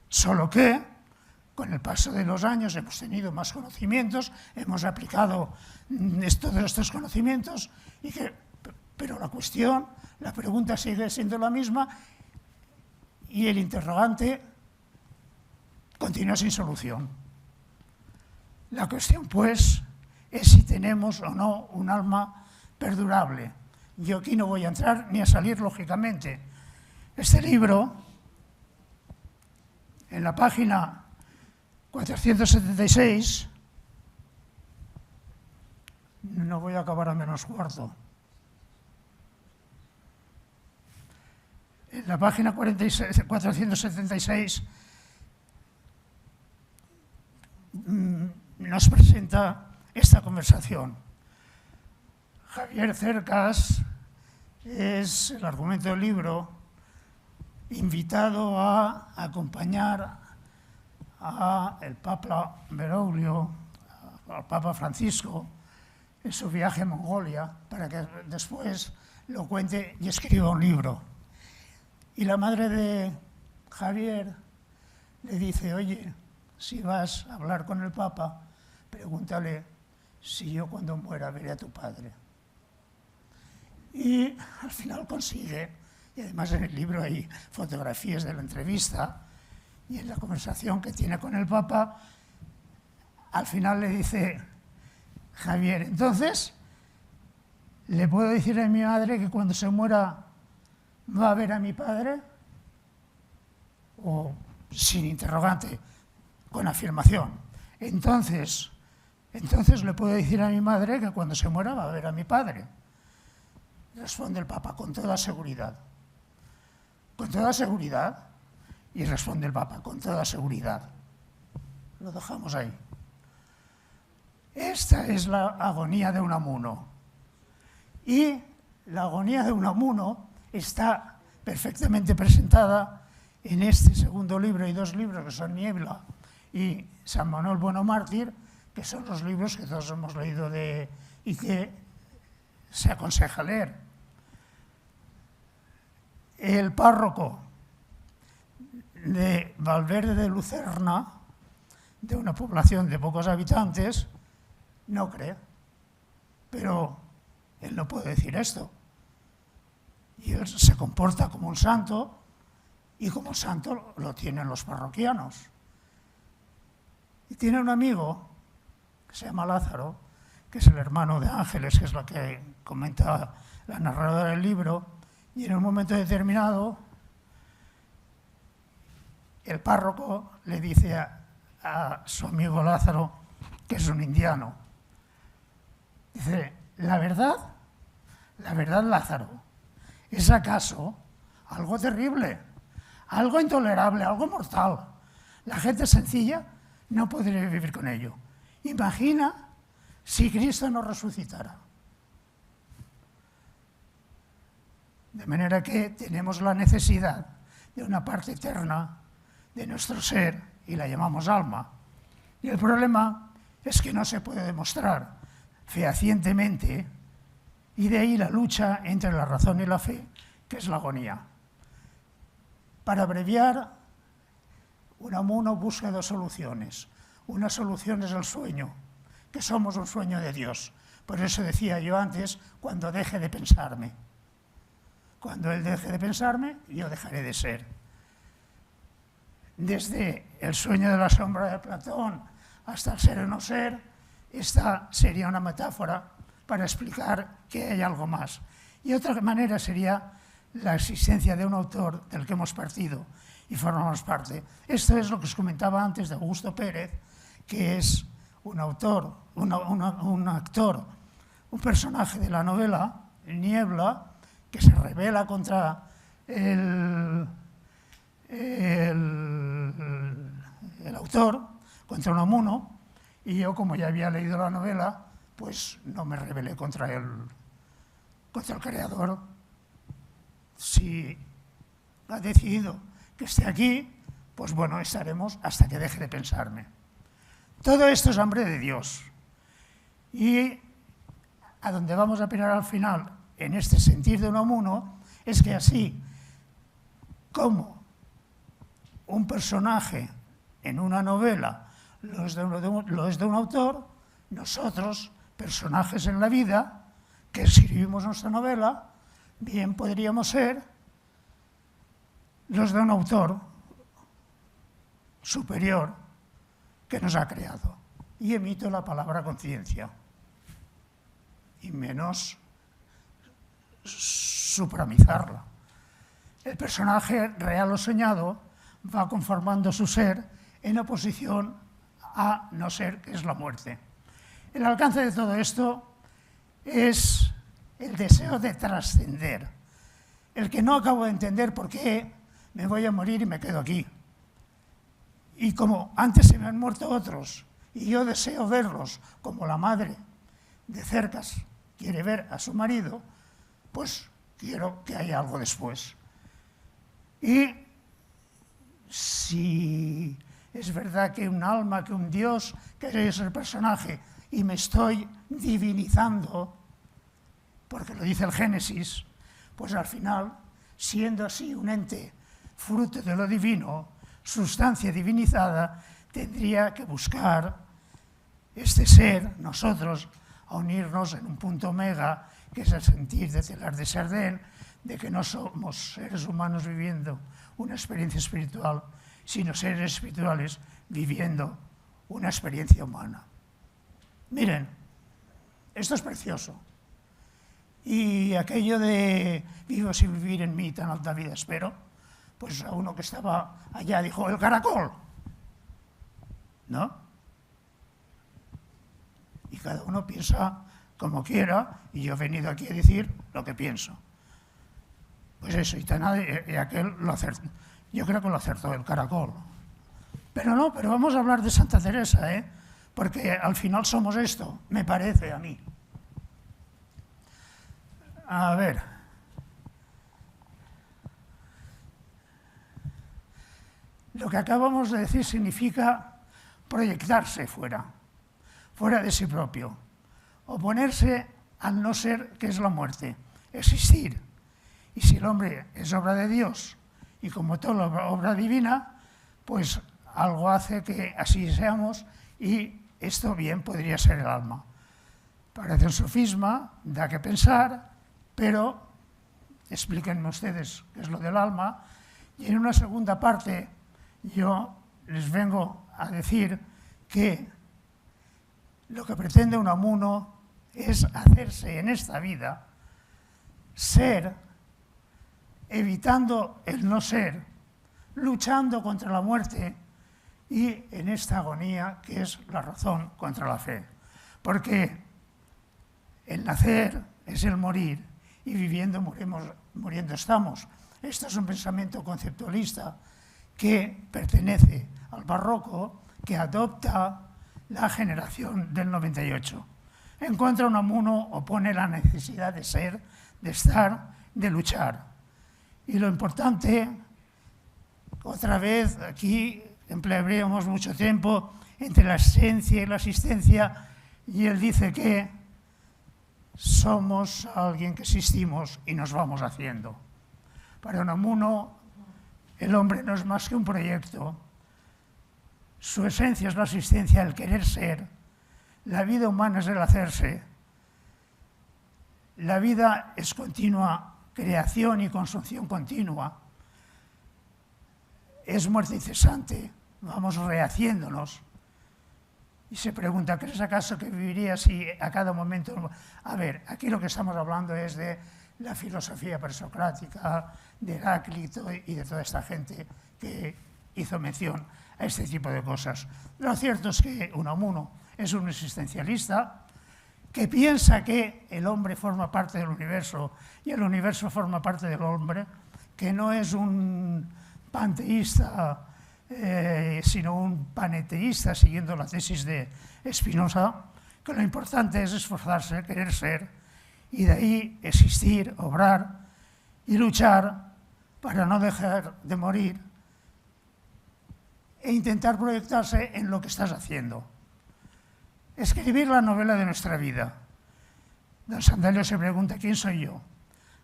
Solo que, con el paso de los años, hemos tenido más conocimientos, hemos aplicado todos estos conocimientos, pero la cuestión, la pregunta sigue siendo la misma, y el interrogante continúa sin solución. La cuestión, pues, es si tenemos o no un alma perdurable. Yo aquí no voy a entrar ni a salir, lógicamente. Este libro, en la página 476, no voy a acabar a menos cuarto. En la página 476 nos presenta esta conversación. Javier Cercas es, el argumento del libro, invitado a acompañar al Papa Bergoglio, al Papa Francisco, en su viaje a Mongolia, para que después lo cuente y escriba un libro. Y la madre de Javier le dice: oye, si vas a hablar con el Papa, pregúntale si yo cuando muera veré a tu padre. Y al final consigue, y además en el libro hay fotografías de la entrevista, y en la conversación que tiene con el Papa, al final le dice Javier: entonces, ¿le puedo decir a mi madre que cuando se muera va a ver a mi padre? O sin interrogante, con afirmación. Entonces le puedo decir a mi madre que cuando se muera va a ver a mi padre. Responde el Papa: con toda seguridad. Con toda seguridad. Y responde el Papa, con toda seguridad. Lo dejamos ahí. Esta es la agonía de Unamuno. Y la agonía de Unamuno está perfectamente presentada en este segundo libro y 2 libros que son Niebla y San Manuel Bueno Mártir, que son los libros que todos hemos leído y que se aconseja leer. El párroco de Valverde de Lucerna, de una población de pocos habitantes, no cree, pero él no puede decir esto. Y él se comporta como un santo, y como santo lo tienen los parroquianos. Y tiene un amigo que se llama Lázaro, que es el hermano de Ángeles, que es la que comenta la narradora del libro, y en un momento determinado el párroco le dice a su amigo Lázaro, que es un indiano, dice, la verdad Lázaro, es acaso algo terrible, algo intolerable, algo mortal. La gente sencilla no podría vivir con ello. Imagina si Cristo no resucitara. De manera que tenemos la necesidad de una parte eterna de nuestro ser y la llamamos alma. Y el problema es que no se puede demostrar fehacientemente, y de ahí la lucha entre la razón y la fe, que es la agonía. Para abreviar, Unamuno busca 2 soluciones. Una solución es el sueño, que somos un sueño de Dios. Por eso decía yo antes, cuando deje de pensarme. Cuando Él deje de pensarme, yo dejaré de ser. Desde el sueño de la sombra de Platón hasta el ser o no ser, esta sería una metáfora para explicar que hay algo más. Y otra manera sería la existencia de un autor del que hemos partido y formamos parte. Esto es lo que os comentaba antes de Augusto Pérez, que es un autor, un actor, un personaje de la novela Niebla, que se rebela contra el autor, contra Unamuno, y yo, como ya había leído la novela, pues no me rebelé contra el creador. Si ha decidido que esté aquí, pues bueno, estaremos hasta que deje de pensarme. Todo esto es hambre de Dios. Y a donde vamos a pirar al final, en este sentir de Unamuno, es que así como un personaje en una novela lo es de un autor, nosotros, personajes en la vida, que escribimos nuestra novela, bien podríamos ser los de un autor superior que nos ha creado. Y emito la palabra conciencia, y menos supramizarla. El personaje real o soñado va conformando su ser en oposición a no ser, que es la muerte. El alcance de todo esto es el deseo de trascender, el que no acabo de entender por qué me voy a morir y me quedo aquí. Y como antes se me han muerto otros y yo deseo verlos como la madre de cerca quiere ver a su marido, pues quiero que haya algo después. Y si es verdad que un alma, que un Dios, que es el personaje, y me estoy divinizando, porque lo dice el Génesis, pues al final, siendo así un ente fruto de lo divino, sustancia divinizada, tendría que buscar este ser, nosotros, a unirnos en un punto omega, que es el sentir de Teilhard de Chardin, de que no somos seres humanos viviendo una experiencia espiritual, sino seres espirituales viviendo una experiencia humana. Miren, esto es precioso. Y aquello de vivo sin vivir en mí tan alta vida espero, pues a uno que estaba allá dijo, el caracol, ¿no? Y cada uno piensa como quiera, y yo he venido aquí a decir lo que pienso. Pues eso, y aquel lo acertó. Yo creo que lo acertó el Caracol. Pero no, pero vamos a hablar de Santa Teresa, porque al final somos esto, me parece a mí. A ver. Lo que acabamos de decir significa proyectarse fuera de sí propio, oponerse al no ser, que es la muerte, existir. Y si el hombre es obra de Dios y como toda obra divina, pues algo hace que así seamos, y esto bien podría ser el alma. Parece un sofisma, da que pensar, pero explíquenme ustedes qué es lo del alma. Y en una segunda parte yo les vengo a decir que lo que pretende Unamuno es hacerse en esta vida ser, evitando el no ser, luchando contra la muerte y en esta agonía que es la razón contra la fe. Porque el nacer es el morir y viviendo muriendo estamos. Esto es un pensamiento conceptualista que pertenece al barroco, que adopta la generación del 98. En contra, Unamuno opone la necesidad de ser, de estar, de luchar. Y lo importante, otra vez, aquí emplearíamos mucho tiempo entre la esencia y la existencia, y él dice que somos alguien que existimos y nos vamos haciendo. Para Unamuno, el hombre no es más que un proyecto. Su esencia es la existencia, el querer ser. La vida humana es el hacerse. La vida es continua, creación y construcción continua. Es muerte incesante, vamos rehaciéndonos. Y se pregunta, ¿crees acaso que viviría si a cada momento...? A ver, aquí lo que estamos hablando es de la filosofía presocrática, de Heráclito y de toda esta gente que hizo mención a este tipo de cosas. Lo cierto es que Unamuno es un existencialista que piensa que el hombre forma parte del universo y el universo forma parte del hombre, que no es un panteísta, sino un paneteísta, siguiendo la tesis de Spinoza, que lo importante es esforzarse, querer ser, y de ahí existir, obrar y luchar para no dejar de morir e intentar proyectarse en lo que estás haciendo. Escribir la novela de nuestra vida. Don Sandalio se pregunta, ¿quién soy yo?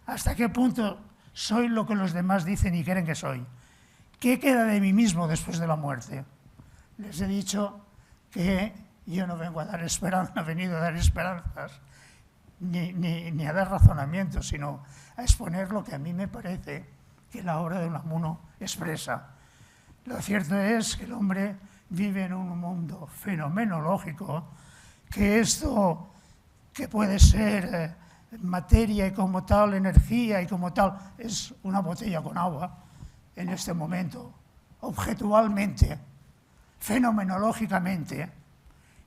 ¿Hasta qué punto soy lo que los demás dicen y creen que soy? ¿Qué queda de mí mismo después de la muerte? Les he dicho que yo no vengo a dar esperanza, no he venido a dar esperanzas, ni a dar razonamientos, sino a exponer lo que a mí me parece que la obra de Unamuno expresa. Lo cierto es que el hombre vive en un mundo fenomenológico, que esto que puede ser materia y como tal, energía y como tal, es una botella con agua en este momento, objetualmente, fenomenológicamente,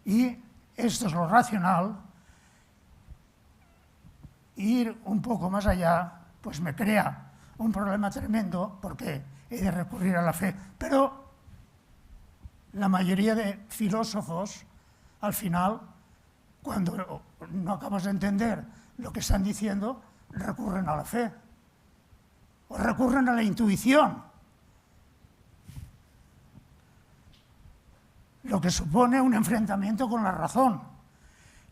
y esto es lo racional. Ir un poco más allá, pues me crea un problema tremendo porque he de recurrir a la fe. Pero la mayoría de filósofos, al final, cuando no acabas de entender lo que están diciendo, recurren a la fe o recurren a la intuición, lo que supone un enfrentamiento con la razón.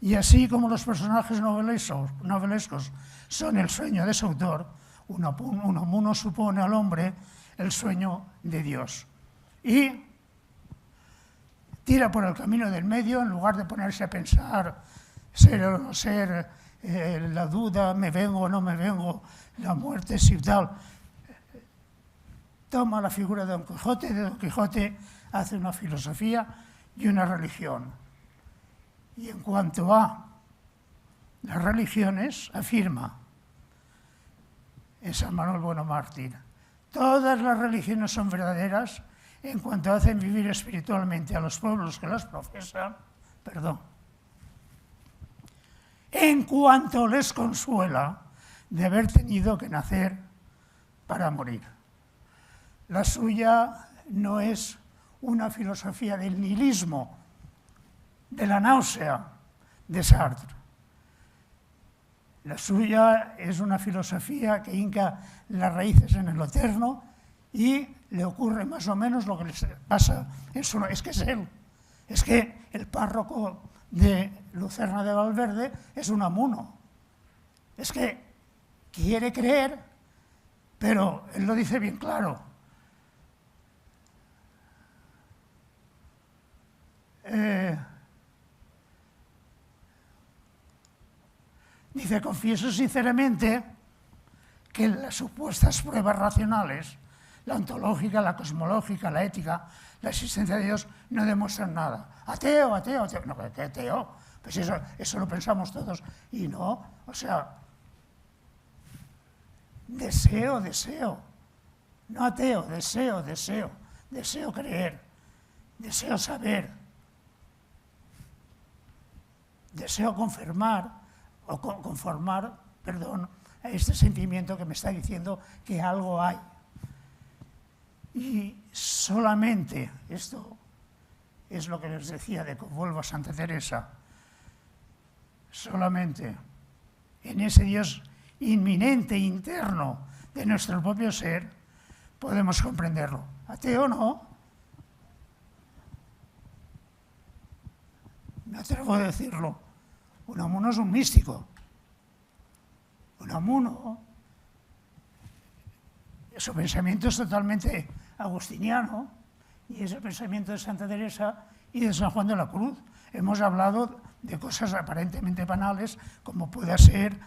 Y así como los personajes novelescos son el sueño de su autor, Unamuno supone al hombre el sueño de Dios. Y tira por el camino del medio en lugar de ponerse a pensar, ser o no ser, la duda, me vengo o no me vengo, la muerte si tal. Toma la figura de Don Quijote hace una filosofía y una religión. Y en cuanto a las religiones, afirma en San Manuel Bueno Mártir, todas las religiones son verdaderas en cuanto hacen vivir espiritualmente a los pueblos que las profesan, en cuanto les consuela de haber tenido que nacer para morir. La suya no es una filosofía del nihilismo, de la náusea de Sartre. La suya es una filosofía que hinca las raíces en lo eterno y le ocurre más o menos lo que les pasa. Eso es que es él. Es que el párroco de Lucerna de Valverde es un amuno. Es que quiere creer, pero él lo dice bien claro. Dice, confieso sinceramente que las supuestas pruebas racionales, la ontológica, la cosmológica, la ética, la existencia de Dios, no demuestran nada. Ateo, ateo, ateo. No, ¿qué ateo? Pues eso lo pensamos todos. Y no, o sea, deseo. No ateo, deseo creer, deseo saber, deseo conformar a este sentimiento que me está diciendo que algo hay. Y solamente, esto es lo que les decía de que vuelvo a Santa Teresa, solamente en ese Dios inminente, interno de nuestro propio ser, podemos comprenderlo. Ateo no. Me atrevo a decirlo. Unamuno es un místico. Unamuno, su pensamiento es totalmente agustiniano y es el pensamiento de Santa Teresa y de San Juan de la Cruz. Hemos hablado de cosas aparentemente banales como puede ser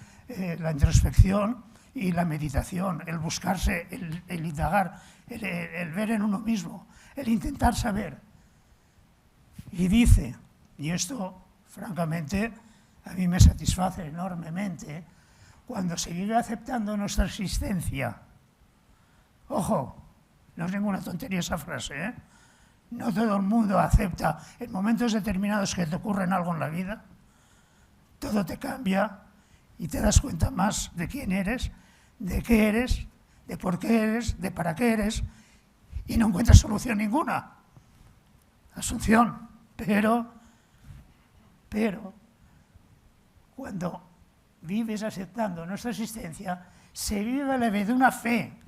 la introspección y la meditación, el buscarse, el indagar, el ver en uno mismo, el intentar saber. Y dice, y esto francamente a mí me satisface enormemente, cuando se vive aceptando nuestra existencia. Ojo, no es ninguna tontería esa frase, ¿eh? No todo el mundo acepta en momentos determinados que te ocurren algo en la vida, todo te cambia y te das cuenta más de quién eres, de qué eres, de por qué eres, de para qué eres, y no encuentras solución ninguna. Asunción, pero cuando vives aceptando nuestra existencia, se vive a la vez de una fe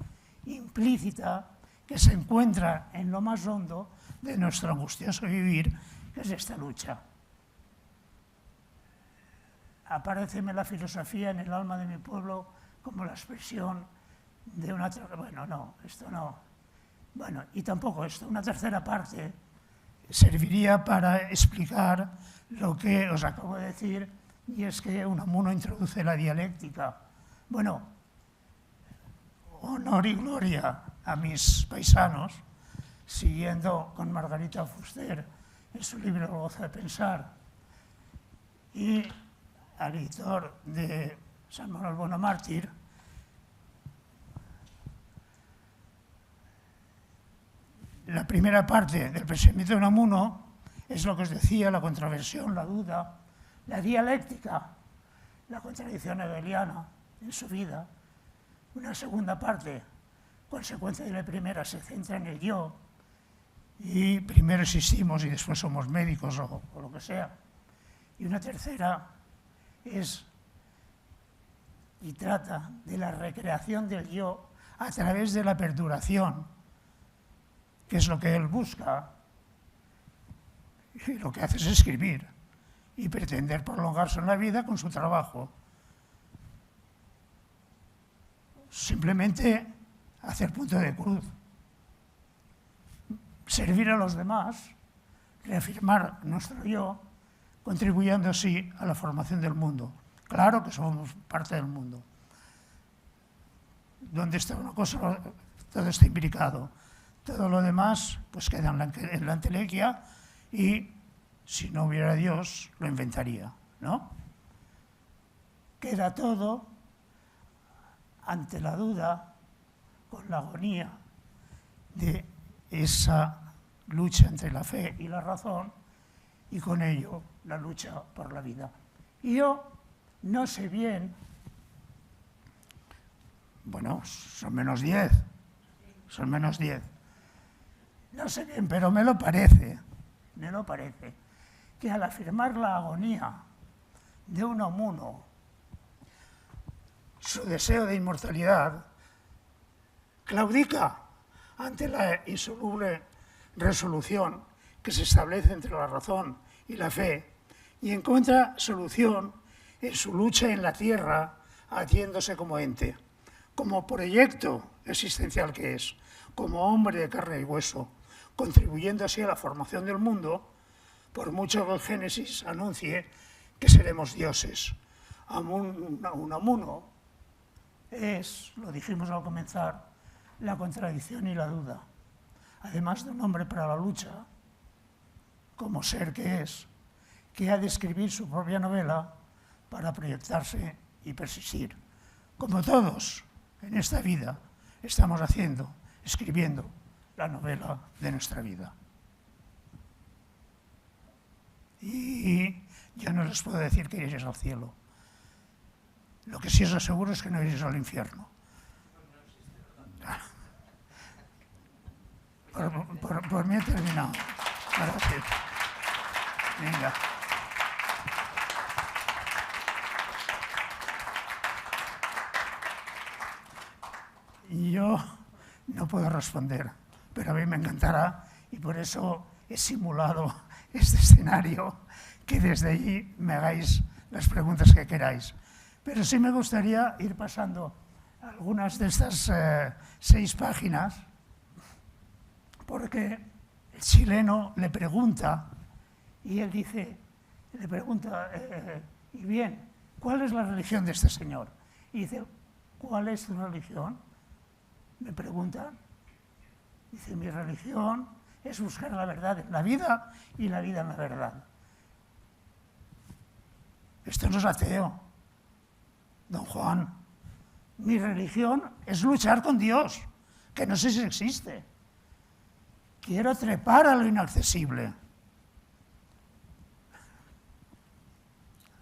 implícita que se encuentra en lo más hondo de nuestro angustioso vivir, que es esta lucha. Aparéceme la filosofía en el alma de mi pueblo como la expresión de una... Bueno, no, esto no. Bueno, y tampoco esto. Una tercera parte serviría para explicar lo que os acabo de decir, y es que Unamuno introduce la dialéctica. Bueno, honor y gloria a mis paisanos, siguiendo con Margarita Fuster en su libro El gozo de pensar, y al editor de San Manuel Bonamártir, la primera parte del pensamiento de Unamuno es lo que os decía, la controversión, la duda, la dialéctica, la contradicción hegeliana en su vida. Una segunda parte, consecuencia de la primera, se centra en el yo, y primero existimos y después somos médicos o lo que sea. Y una tercera es y trata de la recreación del yo a través de la perduración, que es lo que él busca, y lo que hace es escribir y pretender prolongarse en la vida con su trabajo. Simplemente hacer punto de cruz, servir a los demás, reafirmar nuestro yo, contribuyendo así a la formación del mundo. Claro que somos parte del mundo. Donde está una cosa, todo está imbricado. Todo lo demás pues queda en la entelequia y si no hubiera Dios lo inventaría, ¿no? Queda todo ante la duda, con la agonía de esa lucha entre la fe y la razón y con ello la lucha por la vida. Y yo no sé bien, bueno, son -10, son menos 10. No sé bien, pero me lo parece, que al afirmar la agonía de Unamuno, su deseo de inmortalidad, claudica ante la insoluble resolución que se establece entre la razón y la fe y encuentra solución en su lucha en la tierra, haciéndose como ente, como proyecto existencial que es, como hombre de carne y hueso, contribuyendo así a la formación del mundo, por mucho que el Génesis anuncie que seremos dioses. Unamuno es, lo dijimos al comenzar, la contradicción y la duda. Además de un hombre para la lucha, como ser que es, que ha de escribir su propia novela para proyectarse y persistir. Como todos en esta vida estamos haciendo, escribiendo la novela de nuestra vida. Y yo no les puedo decir que iréis al cielo. Lo que sí os aseguro es que no iréis al infierno. Por mí he terminado. Gracias. Venga. Yo no puedo responder, pero a mí me encantará y por eso he simulado este escenario, que desde allí me hagáis las preguntas que queráis. Pero sí me gustaría ir pasando algunas de estas 6 páginas, porque el chileno le pregunta, y él dice, le pregunta, y bien, ¿cuál es la religión de este señor? Y dice, ¿cuál es tu religión? Me pregunta, dice, mi religión es buscar la verdad en la vida y la vida en la verdad. Esto no es ateo, don Juan. Mi religión es luchar con Dios, que no sé si existe. Quiero trepar a lo inaccesible.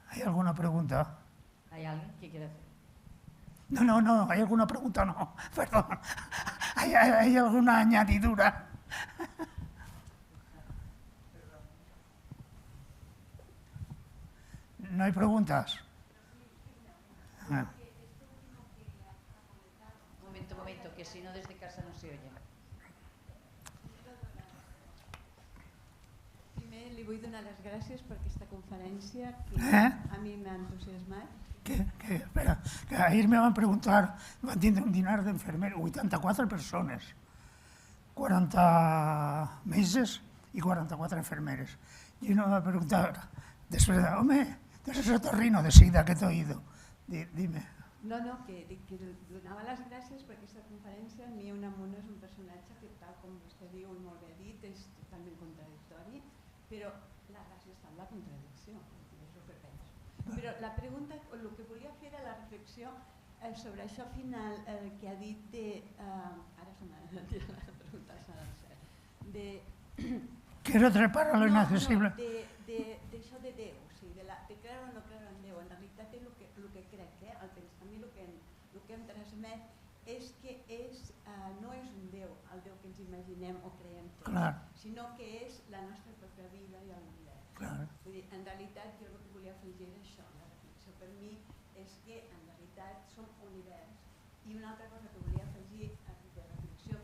¿Hay alguna pregunta? ¿Hay alguien que quiera hacer? No, ¿hay alguna pregunta? No, perdón. ¿Hay alguna añadidura? ¿No hay preguntas? Un momento, que si no desde casa no se oye. Primer, li vull donar les gràcies per aquesta conferència que a mi m'ha entusiasmat. Espera, que ayer me van a preguntar, van a tener un dinar de enfermeros, 84 personas, 40 meses y 44 enfermeres. Y uno me va a preguntar, después de, hombre, de ese otorrino de sida que te he oído, dime. No, que donava les gràcies per aquesta conferència. El meu Unamuno és un personatge que, tal com vostè diu i molt bé dit, és totalment contradictori, però la gràcia està en la contradicció, és el que penso. Però la pregunta, el que volia fer era la reflexió sobre això final que ha dit de... Ara se m'ha dit la pregunta, de... Quiero trepar a lo inaccesible. D'això de Déu, de creure o no creure en Déu. En realitat és el que crec, a mi el que em transmet és que no és un Déu, el Déu que ens imaginem o creiem que és, sinó que és la nostra pròpia vida i l'univers. Vull dir, en realitat jo el que volia afegir és això, la reflexió per mi és que en realitat som univers. I una altra cosa que volia afegir de reflexió,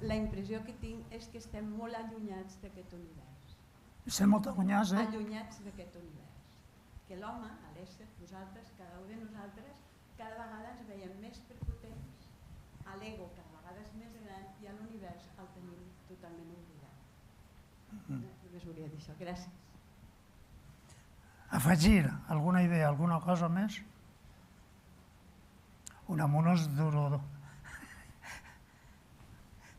la impressió que tinc és que estem molt allunyats d'aquest univers. Estem molt allunyats, Allunyats d'aquest univers. Que l'home, l'ésser, nosaltres, cada un de nosaltres, cada vegada ens veiem més prepotents, a l'ego cada vegada és més gran i a l'univers el tenim totalment oblidat. Només volia dir això. Gràcies. Afegir alguna idea, alguna cosa més? Unamuno es duro.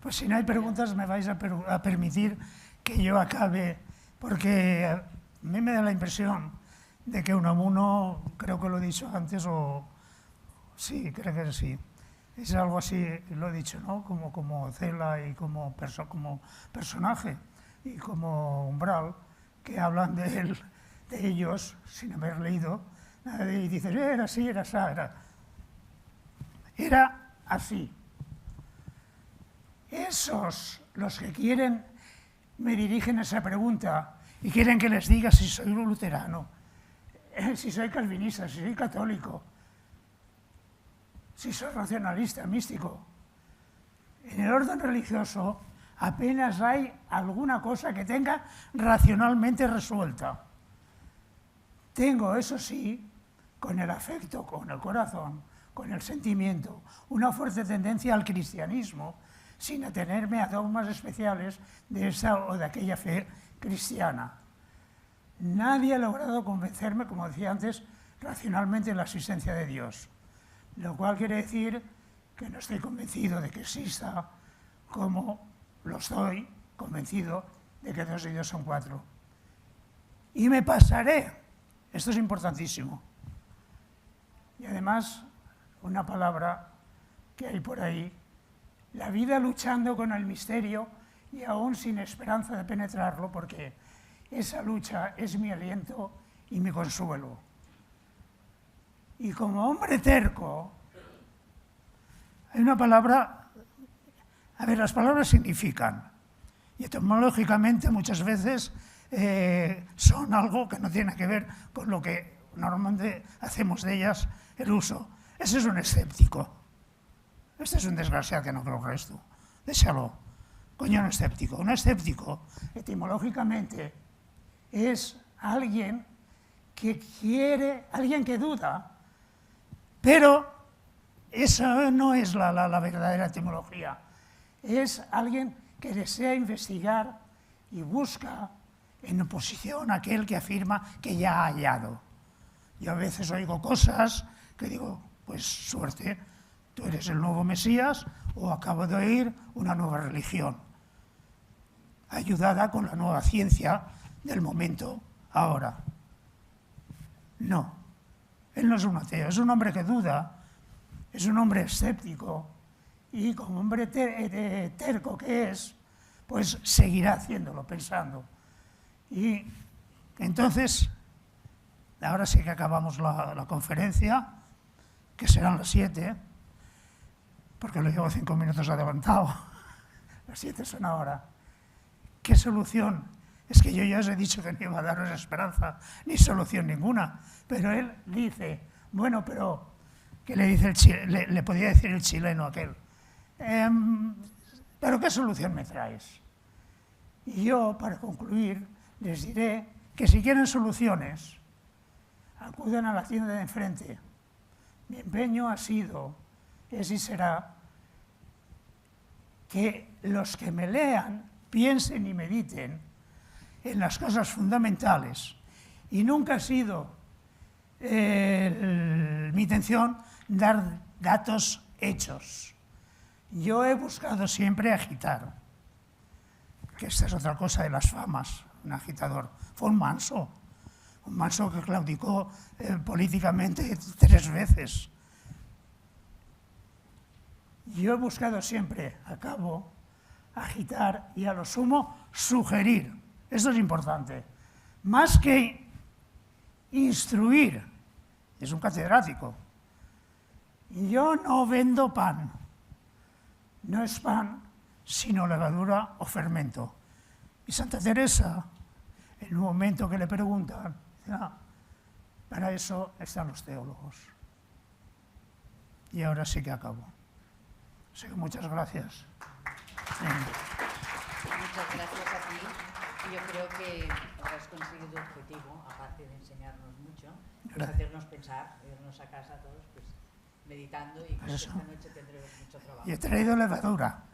Pues si no hay preguntas me vais a permitir que yo acabe, porque a mí me da la impresión de que Unamuno, creo que lo he dicho antes, o sí, creo que sí, es algo así, lo he dicho, ¿no? Como Cela y como personaje y como Umbral, que hablan de ellos sin haber leído, y dicen, era así, era así. Esos, los que quieren, me dirigen esa pregunta y quieren que les diga si soy luterano, si soy calvinista, si soy católico, si soy racionalista, místico. En el orden religioso apenas hay alguna cosa que tenga racionalmente resuelta. Tengo, eso sí, con el afecto, con el corazón, con el sentimiento, una fuerte tendencia al cristianismo, sin atenerme a dogmas especiales de esa o de aquella fe cristiana. Nadie ha logrado convencerme, como decía antes, racionalmente de la existencia de Dios, lo cual quiere decir que no estoy convencido de que exista, como lo estoy convencido de que 2 y 2 son 4. Y me pasaré, esto es importantísimo, y además una palabra que hay por ahí, la vida luchando con el misterio y aún sin esperanza de penetrarlo, porque esa lucha es mi aliento y mi consuelo. Y como hombre terco, hay una palabra, a ver, las palabras significan, y etimológicamente muchas veces son algo que no tiene que ver con lo que normalmente hacemos de ellas el uso. Ese es un escéptico. Este es un desgraciado que no creo el resto. Déjalo. Coño, un escéptico. Un escéptico, etimológicamente, es alguien que quiere, alguien que duda, pero esa no es la verdadera etimología. Es alguien que desea investigar y busca en oposición a aquel que afirma que ya ha hallado. Yo a veces oigo cosas que digo, pues suerte, tú eres el nuevo Mesías o acabo de oír una nueva religión, ayudada con la nueva ciencia del momento ahora. No, él no es un ateo, es un hombre que duda, es un hombre escéptico y como hombre terco que es, pues seguirá haciéndolo, pensando. Y entonces, ahora sí que acabamos la conferencia, que serán las 7, porque lo llevo 5 minutos adelantado. Las 7 son ahora. ¿Qué solución? Es que yo ya os he dicho que no iba a daros esperanza, ni solución ninguna. Pero él dice, bueno, pero, ¿qué le dice le podía decir el chileno aquel? ¿Pero qué solución me traes? Y yo, para concluir, les diré que si quieren soluciones, acudan a la tienda de enfrente. Mi empeño ha sido, es y será, que los que me lean piensen y mediten en las cosas fundamentales. Y nunca ha sido mi intención dar datos hechos. Yo he buscado siempre agitar, que esta es otra cosa de las famas, un agitador. Fue un manso que claudicó políticamente 3 veces. Yo he buscado siempre, a cabo, agitar y a lo sumo sugerir. Esto es importante. Más que instruir, es un catedrático. Yo no vendo pan. No es pan, sino levadura o fermento. Y Santa Teresa, en un momento que le preguntan, para eso están los teólogos. Y ahora sí que acabo. Así que muchas gracias. Muchas gracias a ti. Yo creo que has conseguido tu objetivo, aparte de enseñarnos mucho, pues hacernos pensar, irnos a casa todos pues, meditando y que esta noche tendremos mucho trabajo. Y he traído levadura.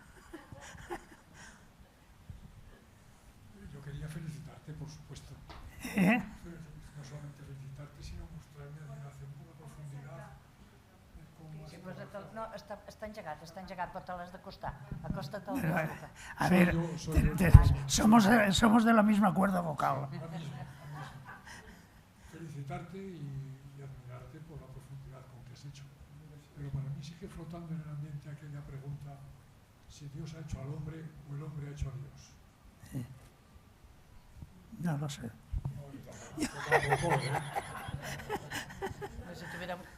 Yo quería felicitarte, por supuesto. No solamente felicitarte, sino mostrar mi admiración por la profundidad. Sí, pues, no, està engegat, però te l'has d'acostar. Acosta't al boca. A ver, somos de la misma cuerda vocal. Felicitarte y admirarte por la profundidad con que has hecho. Pero para mí sigue flotando en el ambiente aquella pregunta, si Dios ha hecho al hombre o el hombre ha hecho a Dios. Sí. No lo sé.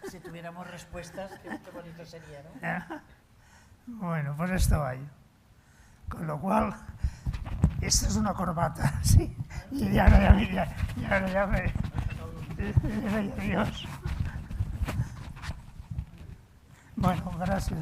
Si tuviéramos respuestas, qué bonito sería, ¿no? Bueno, pues esto hay. Con lo cual, esta es una corbata, sí. Y ahora ya me... Adiós. Bueno, gracias,